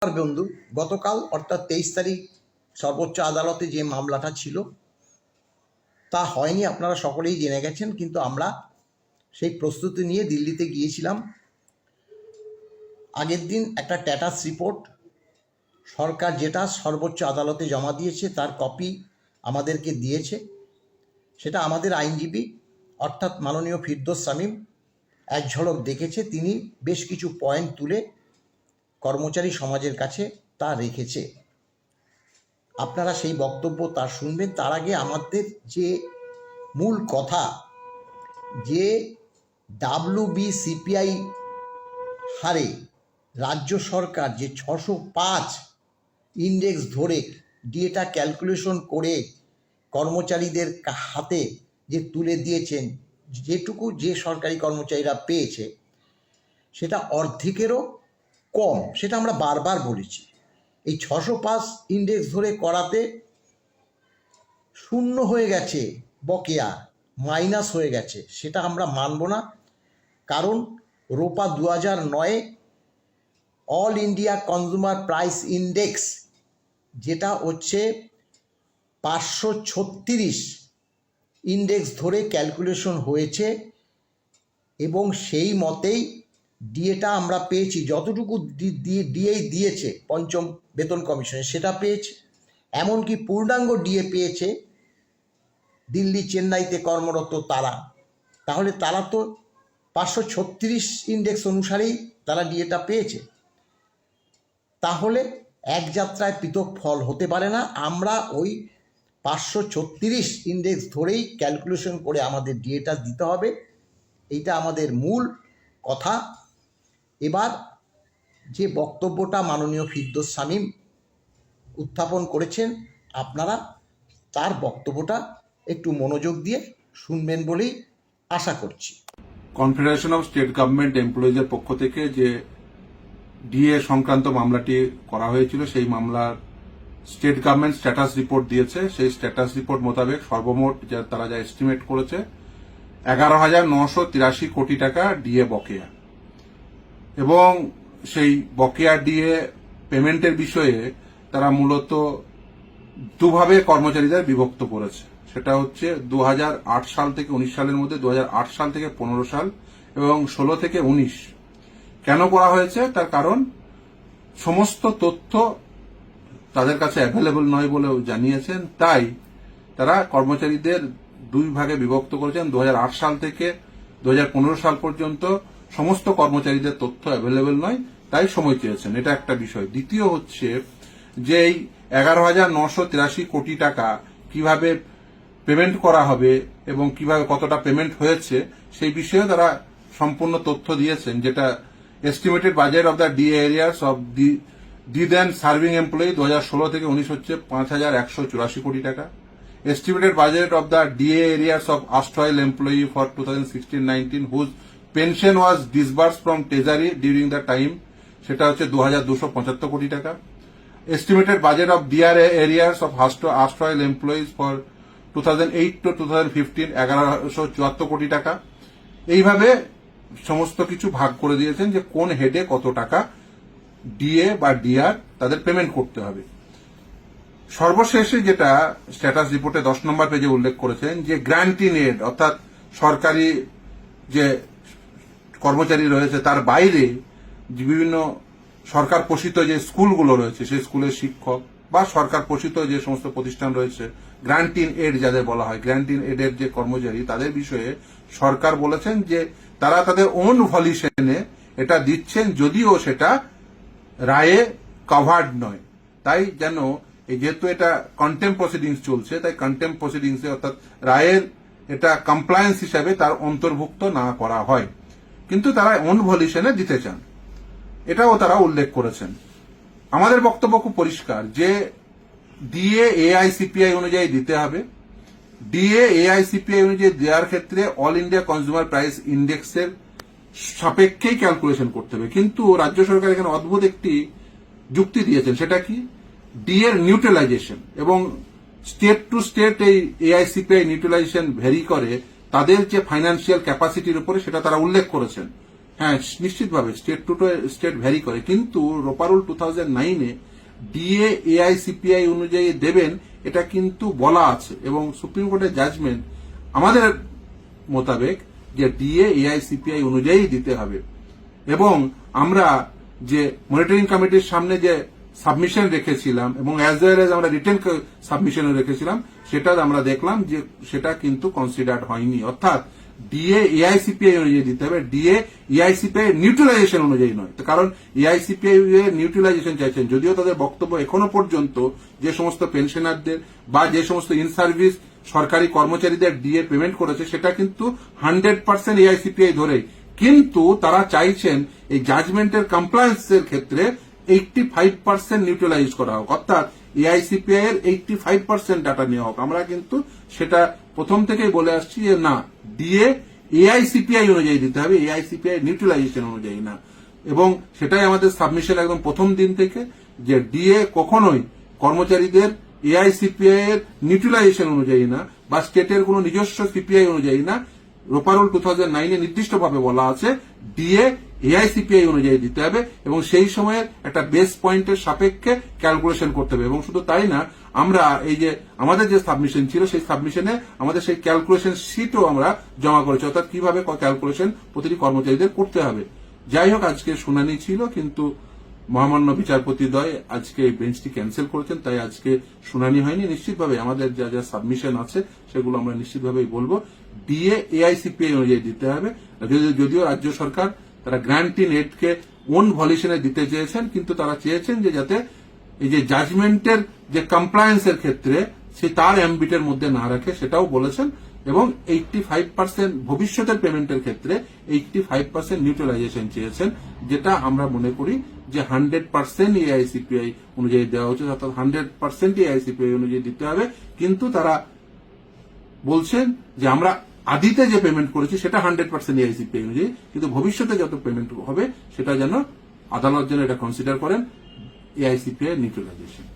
বন্ধু, গতকাল অর্থাৎ 23 তারিখ সর্বোচ্চ আদালতে যে মামলাটা ছিল তা হয়নি, আপনারা সকলেই জেনে গেছেন। কিন্তু আমরা সেই প্রস্তুতি নিয়ে দিল্লিতে গিয়েছিলাম। আগের দিন একটা স্ট্যাটাস রিপোর্ট সরকার যেটা সর্বোচ্চ আদালতে জমা দিয়েছে তার কপি আমাদেরকে দিয়েছে। সেটা আমাদের আইনজীবী অর্থাৎ মাননীয় ফিরদৌস শামীম এক ঝলক দেখেছে। তিনি বেশ কিছু পয়েন্ট তুলে কর্মচারী সমাজের কাছে তা রেখেছে। আপনারা সেই বক্তব্য তার শুনবেন। তার আগে আমাদের যে মূল কথা, যে WBCPI হারে রাজ্য সরকার যে 605 ইন্ডেক্স ধরে ডিএটা ক্যালকুলেশন করে কর্মচারীদের হাতে যে তুলে দিয়েছেন, যেটুকু যে সরকারি কর্মচারীরা পেয়েছে সেটা অর্ধেকেরও কম। সেটা আমরা বারবার বলেছি। এই 605 ইন্ডেক্স ধরে করাতে শূন্য হয়ে গেছে, বকেয়া মাইনাস হয়ে গেছে। সেটা আমরা মানব না। কারণ রোপা 2009 all India consumer price index যেটা হচ্ছে 536 ইন্ডেক্স ধরে ক্যালকুলেশন হয়েছে এবং সেই মতেই ডিএটা আমরা পেয়েছি। যতটুকু ডিএ দিয়েছে পঞ্চম বেতন কমিশনে সেটা পেয়েছে। এমনকি পূর্ণাঙ্গ ডিএ পেয়েছে দিল্লি চেন্নাইতে কর্মরত তারা। তাহলে তারা তো 536 ইন্ডেক্স অনুসারেই তারা ডিএটা পেয়েছে। তাহলে এক যাত্রায় পৃথক ফল হতে পারে না। আমরা ওই 536 ইন্ডেক্স ধরেই ক্যালকুলেশন করে আমাদের ডিএটা দিতে হবে। এইটা আমাদের মূল কথা। এবার যে বক্তব্যটা মাননীয় ফিরদৌস শামীম উত্থাপন করেছেন, আপনারা তার বক্তব্যটা একটু মনোযোগ দিয়ে শুনবেন বলেই আশা করছি। কনফেডারেশন অফ স্টেট গভর্নমেন্ট এমপ্লয়িজের পক্ষ থেকে যে ডিএ সংক্রান্ত মামলাটি করা হয়েছিল, সেই মামলার স্টেট গভর্নমেন্ট স্ট্যাটাস রিপোর্ট দিয়েছে। সেই স্ট্যাটাস রিপোর্ট মোতাবেক সর্বমোট তারা যা এস্টিমেট করেছে 11,983 কোটি টাকা ডিএ বকেয়া। এবং সেই বকেয়া ডিএ পেমেন্টের বিষয়ে তারা মূলত দুভাবে কর্মচারীদের বিভক্ত করেছে। সেটা হচ্ছে 2008 সাল থেকে 19 সালের মধ্যে 2008 সাল থেকে 15 সাল এবং 16 থেকে 19। কেন করা হয়েছে তার কারণ সমস্ত তথ্য তাদের কাছে অ্যাভেলেবল নয় বলেও জানিয়েছেন। তাই তারা কর্মচারীদের দুই ভাগে বিভক্ত করেছেন। 2008 সাল থেকে 2015 সাল পর্যন্ত সমস্ত কর্মচারীদের তথ্য অ্যাভেলেবল নয়, তাই সময় চেয়েছেন। এটা একটা বিষয়। দ্বিতীয় হচ্ছে যে এই 11,983 কোটি টাকা কিভাবে পেমেন্ট করা হবে এবং কিভাবে কতটা পেমেন্ট হয়েছে সেই বিষয়ে তারা সম্পূর্ণ তথ্য দিয়েছেন। যেটা estimated budget of the DA areas of the then serving employee 2016 থেকে 19 হচ্ছে 5,184 কোটি টাকা। Estimated budget of the DA areas of erstwhile employee for 2016-19 whose pension was disbursed from treasury during the time সেটা হচ্ছে 2,275 কোটি টাকা। Estimated budget of DR areas of erstwhile employees for 2008 to 2015 1,174 কোটি টাকা। এইভাবে সমস্ত কিছু ভাগ করে দিয়েছেন যে কোন হেডে কত টাকা ডিএ বা ডিআর তাদের পেমেন্ট করতে হবে। সর্বশেষে যেটা স্ট্যাটাস রিপোর্টে 10 নম্বর পেজে উল্লেখ করেছেন যে গ্র্যান্ট ইন এড অর্থাৎ সরকারি যে কর্মচারী রয়েছে তার বাইরে বিভিন্ন সরকার পোষিত যে স্কুলগুলো রয়েছে সেই স্কুলের শিক্ষক বা সরকার পোষিত যে সমস্ত প্রতিষ্ঠান রয়েছে, গ্র্যান্ট ইন এড যাদের বলা হয়, গ্র্যান্ট ইন এডের যে কর্মচারী তাদের বিষয়ে সরকার বলেছেন যে তারা তাদের ওন ভলিউশনে এটা দিচ্ছেন, যদিও সেটা রায়ে কভার্ড নয়। তাই যেন যেহেতু এটা কন্টেম্প প্রসিডিংস চলছে, তাই কন্টেম্প প্রসিডিংসে অর্থাৎ রায়ের এটা কমপ্লায়েন্স হিসাবে তার অন্তর্ভুক্ত না করা হয়, কিন্তু তারা ওন ভলিউশনে দিতে চান, এটাও তারা উল্লেখ করেছেন। আমাদের বক্তব্য খুব পরিষ্কার যে ডিএ এআইসিপিআই অনুযায়ী দিতে হবে। ডিএ এআইসিপিআই অনুযায়ী দেওয়ার ক্ষেত্রে অল ইন্ডিয়া কনজিউমার প্রাইস ইন্ডেক্সের সাপেক্ষেই ক্যালকুলেশন করতে হবে। কিন্তু রাজ্য সরকার এখানে অদ্ভুত একটি যুক্তি দিয়েছেন। সেটা কি? ডি এর নিউট্রালাইজেশন এবং স্টেট টু স্টেট এই এআইসিপিআই নিউট্রালাইজেশন ভ্যারি করে তাদের যে ফাইন্যান্সিয়াল ক্যাপাসিটির উপরে, সেটা তারা উল্লেখ করেছেন। হ্যাঁ, নিশ্চিতভাবে স্টেট টু স্টেট ভ্যারি করে, কিন্তু রোপারুল 2009-এ ডিএ এআইসিপিআই অনুযায়ী দেবেন এটা কিন্তু বলা আছে, এবং সুপ্রিম কোর্টের জাজমেন্ট আমাদের মোতাবেক যে ডিএ এআইসিপিআই অনুযায়ী দিতে হবে। এবং আমরা যে মনিটরিং কমিটির সামনে যে সাবমিশন রেখেছিলাম এবং অ্যাজ ওয়েল এজ আমরা রিটেন সাবমিশনও রেখেছিলাম, সেটা আমরা দেখলাম যে সেটা কিন্তু কনসিডার্ড হয়নি। অর্থাৎ ডিএ এআইসিপিআই অনুযায়ী দিতে হবে, ডিএ এআইসিপিআই নিউট্রালাইজেশন অনুযায়ী নয়। কারণ এআইসিপিআই নিউট্রালাইজেশন চাইছেন, যদিও তাদের বক্তব্য এখনো পর্যন্ত যে সমস্ত পেনশনারদের বা যে সমস্ত ইন সার্ভিস সরকারি কর্মচারীদের ডিএ পেমেন্ট করেছে সেটা কিন্তু 100% এআইসিপিআই ধরেই, কিন্তু তারা চাইছেন এই জাজমেন্টের কমপ্লায়েন্সের ক্ষেত্রে 85% নিউট্রালাইজ করা হোক, অর্থাৎ এআইসিপিআই এর 85% ডাটা নেওয়া হোক। আমরা কিন্তু সেটা প্রথম থেকেই বলে আসছি যে না, ডিএ এআইসিপিআই অনুযায়ী দিতে হবে, এআইসিপিআই নিউট্রালাইজেশন অনুযায়ী না। এবং সেটাই আমাদের সাবমিশন একদম প্রথম দিন থেকে, যে ডিএ কখনোই কর্মচারীদের এআইসিপিআই এর নিউট্রালাইজেশন অনুযায়ী না বা স্টেটের কোনো নিজস্ব সিপিআই অনুযায়ী না। রোপারুল 2009-এ নির্দিষ্টভাবে বলা আছে ডিএ এআইসিপিআই অনুযায়ী দিতে হবে, এবং সেই সময়ের একটা বেস পয়েন্টের সাপেক্ষে ক্যালকুলেশন করতে হবে। এবং শুধু তাই না, আমরা এই যে আমাদের যে সাবমিশন ছিল সেই সাবমিশনে আমাদের সেই ক্যালকুলেশন শিটও আমরা জমা করেছি, অর্থাৎ কিভাবে ক্যালকুলেশন প্রতিটি কর্মচারীদের করতে হবে। যাই হোক, আজকে শুনানি ছিল, কিন্তু মহামান্য বিচারপতিদ্বয় আজকে এই বেঞ্চটি ক্যান্সেল করেছেন, তাই আজকে শুনানি হয়নি। নিশ্চিতভাবে আমাদের যা যা সাবমিশন আছে সেগুলো আমরা নিশ্চিতভাবেই বলবো। ডিএ এআইসিপিআই অনুযায়ী দিতে হবে। যদিও রাজ্য সরকার তারা গ্র্যান্টি নেটকে ওন ভলিউশনে দিতে চেয়েছেন, কিন্তু তারা চেয়েছেন যে যাতে এই যে জাজমেন্টের যে কমপ্লায়েন্সের ক্ষেত্রে সে তার অ্যাম্বিটের মধ্যে না রাখে, সেটাও বলেছেন। এবং 85% ভবিষ্যতের পেমেন্টের ক্ষেত্রে 85% নিউট্রালাইজেশন চেয়েছেন, যেটা আমরা মনে করি যে 100% এআইসিপিআই অনুযায়ী দেওয়া উচিত, অর্থাৎ 100% এআইসিপিআই অনুযায়ী দিতে হবে। কিন্তু তারা বলছেন যে আমরা আদিতে যে পেমেন্ট করেছি সেটা 100% এআইসিপিআই অনুযায়ী, কিন্তু ভবিষ্যতে যত পেমেন্ট হবে সেটা যেন আদালত যেন এটা কনসিডার করেন এআইসিপিআই নিউট্রালাইজেশন।